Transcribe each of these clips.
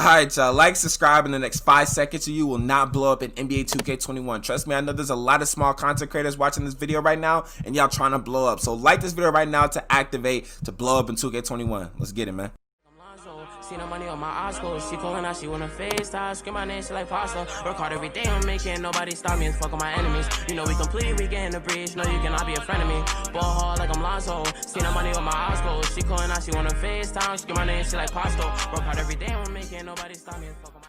Alright, y'all, like, subscribe in the next 5 seconds or you will not blow up in NBA 2K21. Trust me, I know there's a lot of small content creators watching this video right now and y'all trying to blow up. So like this video right now to activate to blow up in 2K21. Let's get it, man. See no money on my eyes closed. She calling out, she wanna FaceTime. Scream my name, she like pasta. Work hard every day, I'm making nobody stop me and fuck on my enemies. You know we complete, we getting the breeze. No, you cannot be a friend of me. Ball hard like I'm Lonzo. See no money on my eyes closed. She calling out, she wanna FaceTime. Scream my name, she like pasta. Work hard every day, I'm making nobody stop me and fuck on my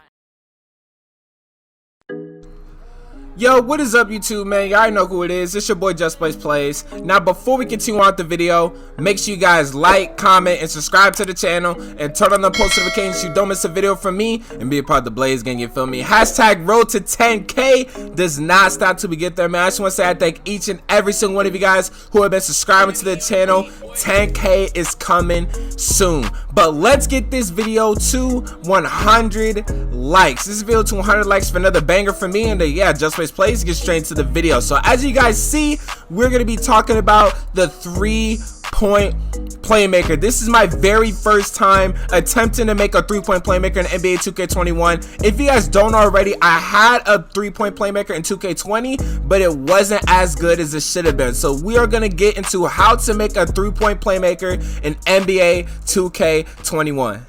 Yo, what is up, YouTube, man? Y'all already know who it is. It's your boy JustBlazePiaysYT. Now, before we continue on with the video, make sure you guys like, comment, and subscribe to the channel, and turn on the post notifications so you don't miss a video from me and be a part of the Blaze gang. You feel me? Hashtag road to 10K does not stop till we get there, man. I just want to say I thank each and every single one of you guys who have been subscribing to the channel. 10K is coming soon, but let's get this video to 100 likes. This video to 100 likes for another banger for me, and yeah, JustBlazePiaysYT, get straight into the video. So as you guys see, we're gonna be talking about the 3-point playmaker. This is my very first time attempting to make a 3-point playmaker in NBA 2K21. If you guys don't already, I had a 3-point playmaker in 2K20, but it wasn't as good as it should have been. So we are gonna get into how to make a 3-point playmaker in NBA 2K21.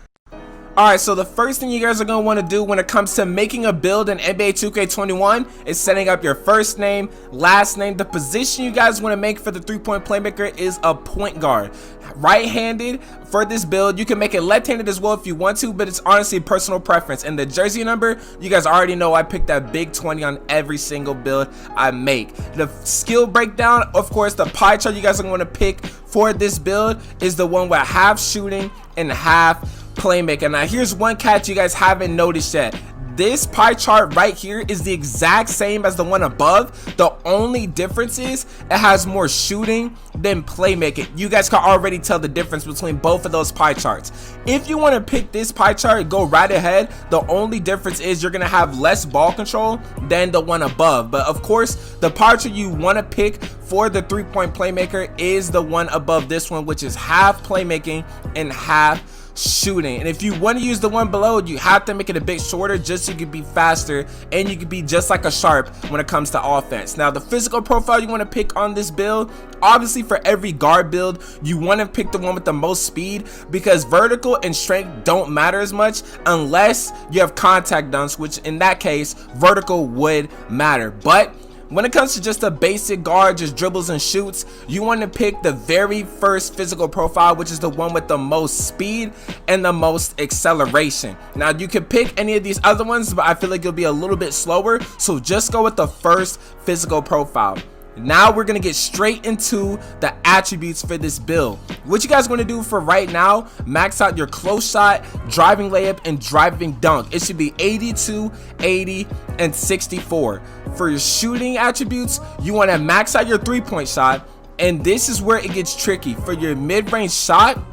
Alright, so the first thing you guys are going to want to do when it comes to making a build in NBA 2K21 is setting up your first name, last name. The position you guys want to make for the 3-point playmaker is a point guard. Right-handed for this build. You can make it left-handed as well if you want to, but it's honestly personal preference. And the jersey number, you guys already know I picked that big 20 on every single build I make. The skill breakdown, of course, the pie chart you guys are going to pick for this build is the one with half shooting and half playmaker. Now here's one catch you guys haven't noticed yet. This pie chart right here is the exact same as the one above. The only difference is it has more shooting than playmaking. You guys can already tell the difference between both of those pie charts. If you want to pick this pie chart, go right ahead. The only difference is you're going to have less ball control than the one above. But of course, the pie chart you want to pick for the 3-point playmaker is the one above this one, which is half playmaking and half shooting. And if you want to use the one below, you have to make it a bit shorter just so you can be faster and you can be just like a sharp when it comes to offense. Now the physical profile you want to pick on this build, obviously for every guard build you want to pick the one with the most speed, because vertical and strength don't matter as much unless you have contact dunks, which in that case vertical would matter. But when it comes to just a basic guard, just dribbles and shoots, you want to pick the very first physical profile, which is the one with the most speed and the most acceleration. Now you can pick any of these other ones, but I feel like you'll be a little bit slower, so just go with the first physical profile. Now we're gonna get straight into the attributes for this build. What you guys want to do for right now, max out your close shot, driving layup, and driving dunk. It should be 82, 80, and 64. For your shooting attributes, you want to max out your 3-point shot, and this is where it gets tricky. For your mid-range shot,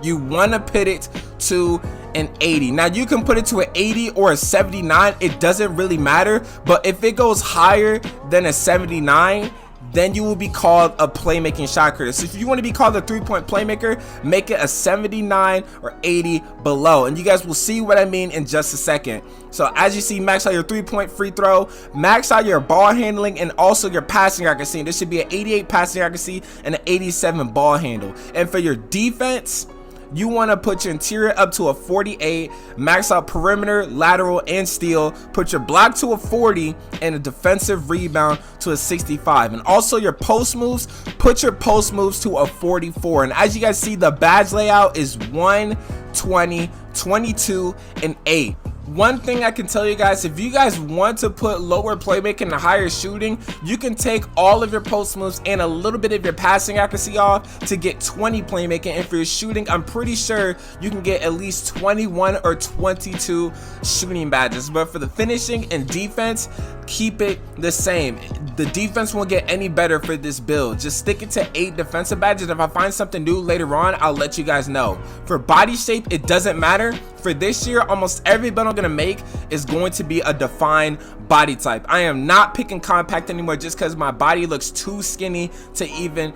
you want to put it to an 80. Now you can put it to an 80 or a 79, it doesn't really matter, but if it goes higher than a 79, then you will be called a playmaking shot creator. So if you want to be called a 3-point playmaker, make it a 79 or 80 below, and you guys will see what I mean in just a second. So as you see, max out your 3-point free throw, max out your ball handling, and also your passing accuracy. This should be an 88 passing accuracy and an 87 ball handle. And for your defense, you want to put your interior up to a 48, max out perimeter, lateral, and steal, put your block to a 40, and a defensive rebound to a 65. And also your post moves, put your post moves to a 44. And as you guys see, the badge layout is 1, 20, 22, and 8. One thing I can tell you guys, if you guys want to put lower playmaking and higher shooting, you can take all of your post moves and a little bit of your passing accuracy off to get 20 playmaking. And for your shooting, I'm pretty sure you can get at least 21 or 22 shooting badges. But for the finishing and defense, keep it the same. The defense won't get any better for this build. Just stick it to 8 defensive badges. If I find something new later on, I'll let you guys know. For body shape, it doesn't matter. For this year, almost every build I'm gonna make is going to be a defined body type. I am not picking compact anymore just because my body looks too skinny to even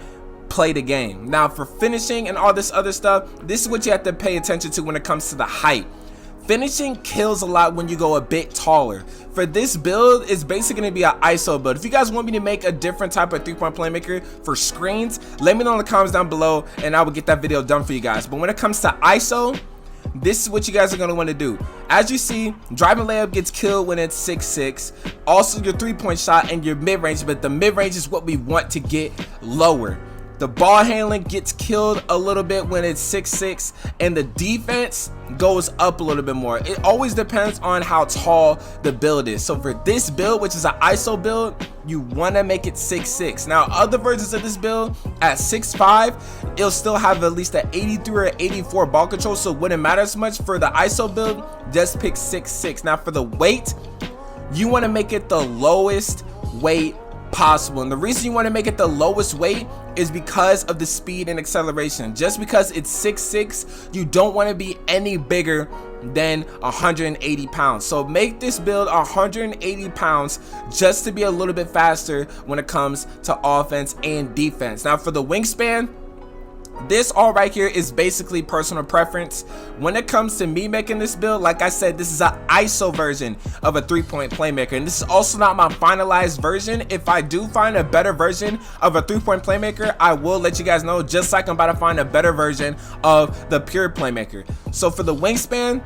play the game. Now for finishing and all this other stuff, this is what you have to pay attention to when it comes to the height. finishing kills a lot when you go a bit taller. For this build, it's basically going to be an ISO build. If you guys want me to make a different type of 3-point playmaker for screens, let me know in the comments down below and I will get that video done for you guys. But when it comes to ISO, this is what you guys are going to want to do. As you see, driving layup gets killed when it's 6'6". Also your 3-point shot and your mid-range, but the mid-range is what we want to get lower. The ball handling gets killed a little bit when it's 6'6", and the defense goes up a little bit more. It always depends on how tall the build is. So for this build, which is an ISO build, you want to make it 6'6". Now other versions of this build at 6'5", it'll still have at least an 83 or 84 ball control, so it wouldn't matter as much. For the ISO build, just pick 6'6". Now for the weight, you want to make it the lowest weight possible, and the reason you want to make it the lowest weight is because of the speed and acceleration. Just because it's 6'6", you don't want to be any bigger than 180 pounds. So make this build 180 pounds just to be a little bit faster when it comes to offense and defense. Now for the wingspan, this all right here is basically personal preference. When it comes to me making this build, like I said, this is an ISO version of a 3-point playmaker, and this is also not my finalized version. If I do find a better version of a 3-point playmaker, I will let you guys know, just like I'm about to find a better version of the pure playmaker. So for the wingspan,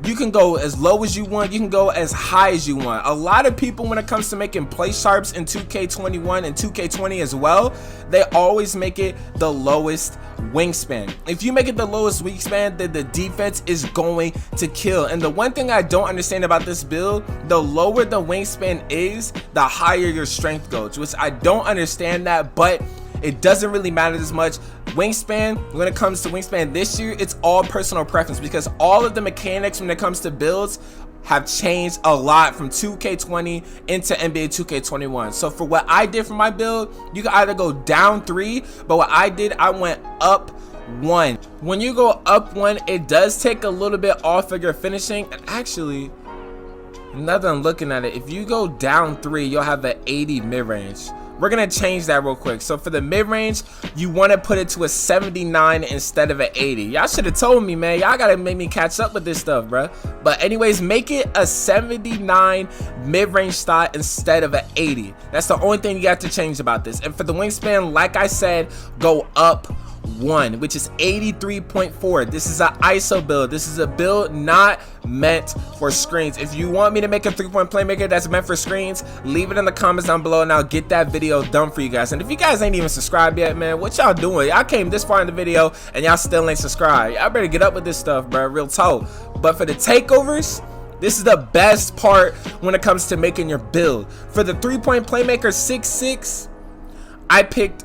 you can go as low as you want, you can go as high as you want. A lot of people, when it comes to making play sharps in 2K21 and 2K20 as well, they always make it the lowest wingspan. If you make it the lowest wingspan, then the defense is going to kill. And the one thing I don't understand about this build, the lower the wingspan is, the higher your strength goes, which I don't understand that, but it doesn't really matter as much. Wingspan, when it comes to wingspan this year, it's all personal preference, because all of the mechanics when it comes to builds have changed a lot from 2K20 into NBA 2K21. So for what I did for my build, you can either go down 3, but what I did, I went up 1. When you go up 1, it does take a little bit off of your finishing. And actually, now that I'm looking at it, if you go down 3, you'll have an 80 mid-range. We're gonna change that real quick. So for the mid-range, you want to put it to a 79 instead of an 80. Y'all should have told me, man. Y'all gotta make me catch up with this stuff, bro. But anyways, make it a 79 mid-range shot instead of an 80. That's the only thing you got to change about this. And for the wingspan, like I said, go up 1, which is 83.4. This is an ISO build. This is a build not meant for screens. If you want me to make a 3-point playmaker that's meant for screens, leave it in the comments down below and I'll get that video done for you guys. And if you guys ain't even subscribed yet, man, what y'all doing? Y'all came this far in the video and y'all still ain't subscribed. Y'all better get up with this stuff, bro. Real talk. But for the takeovers, this is the best part when it comes to making your build. For the 3-point playmaker 6'6", I picked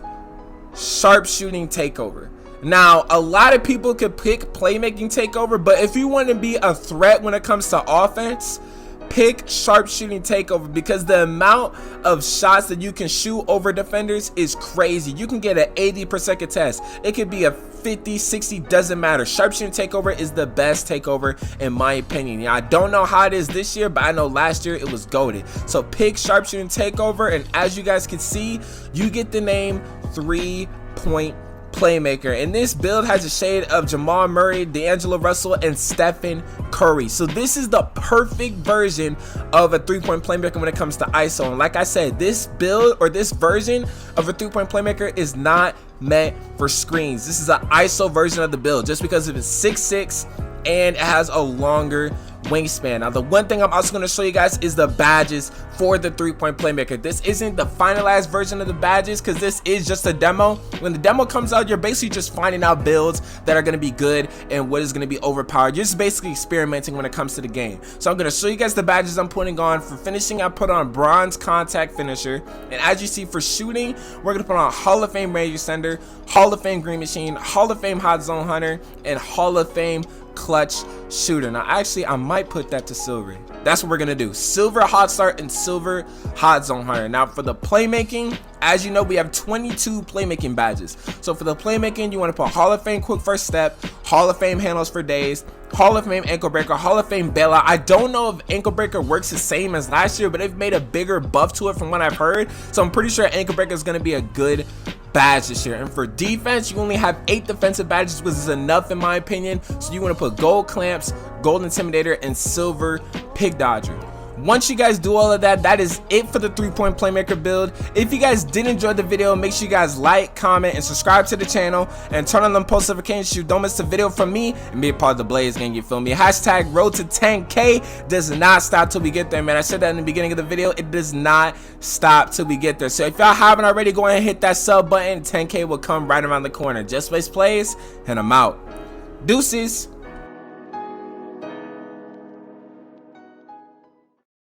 sharpshooting takeover. Now a lot of people could pick playmaking takeover, but if you want to be a threat when it comes to offense, pick sharpshooting takeover, because the amount of shots that you can shoot over defenders is crazy. You can get an 80% contest. It could be a 50, 60, doesn't matter. Sharpshooting takeover is the best takeover in my opinion. Yeah, I don't know how it is this year, but I know last year it was goated. So pick sharpshooting takeover, and as you guys can see, you get the name 3-point playmaker. And this build has a shade of Jamal Murray, D'Angelo Russell, and Stephen Curry. So this is the perfect version of a 3-point playmaker when it comes to ISO. And like I said, this build or this version of a 3-point playmaker is not meant for screens. This is an ISO version of the build just because of its 6'6" and it has a longer wingspan. Now the one thing I'm also going to show you guys is the badges for the 3-point playmaker. This isn't the finalized version of the badges because this is just a demo. When the demo comes out, you're basically just finding out builds that are going to be good and what is going to be overpowered. You're just basically experimenting when it comes to the game. So I'm going to show you guys the badges I'm putting on. For finishing, I put on bronze contact finisher, and as you see for shooting, we're going to put on Hall of Fame range extender, Hall of Fame green machine, Hall of Fame hot zone hunter, and Hall of Fame clutch shooter. Now actually I might put that to silver. That's what we're gonna do. Silver hot start and silver hot zone hunter. Now for the playmaking, as you know, we have 22 playmaking badges. So for the playmaking, you want to put Hall of Fame quick first step, Hall of Fame handles for days, Hall of Fame ankle breaker, Hall of Fame bailout. I don't know if ankle breaker works the same as last year, but they've made a bigger buff to it from what I've heard. So I'm pretty sure ankle breaker is going to be a good badge this year. And for defense, you only have 8 defensive badges, which is enough in my opinion. So you want to put gold clamps, gold intimidator, and silver pig dodger. Once you guys do all of that, that is it for the 3-point playmaker build. If you guys did enjoy the video, make sure you guys like, comment, and subscribe to the channel, and turn on them post notifications so you don't miss a video from me and be a part of the Blaze gang, you feel me? Hashtag road to 10K does not stop till we get there, man. I said that in the beginning of the video. It does not stop till we get there. So if y'all haven't already, go ahead and hit that sub button. 10K will come right around the corner. JustBlazePlays, and I'm out. Deuces.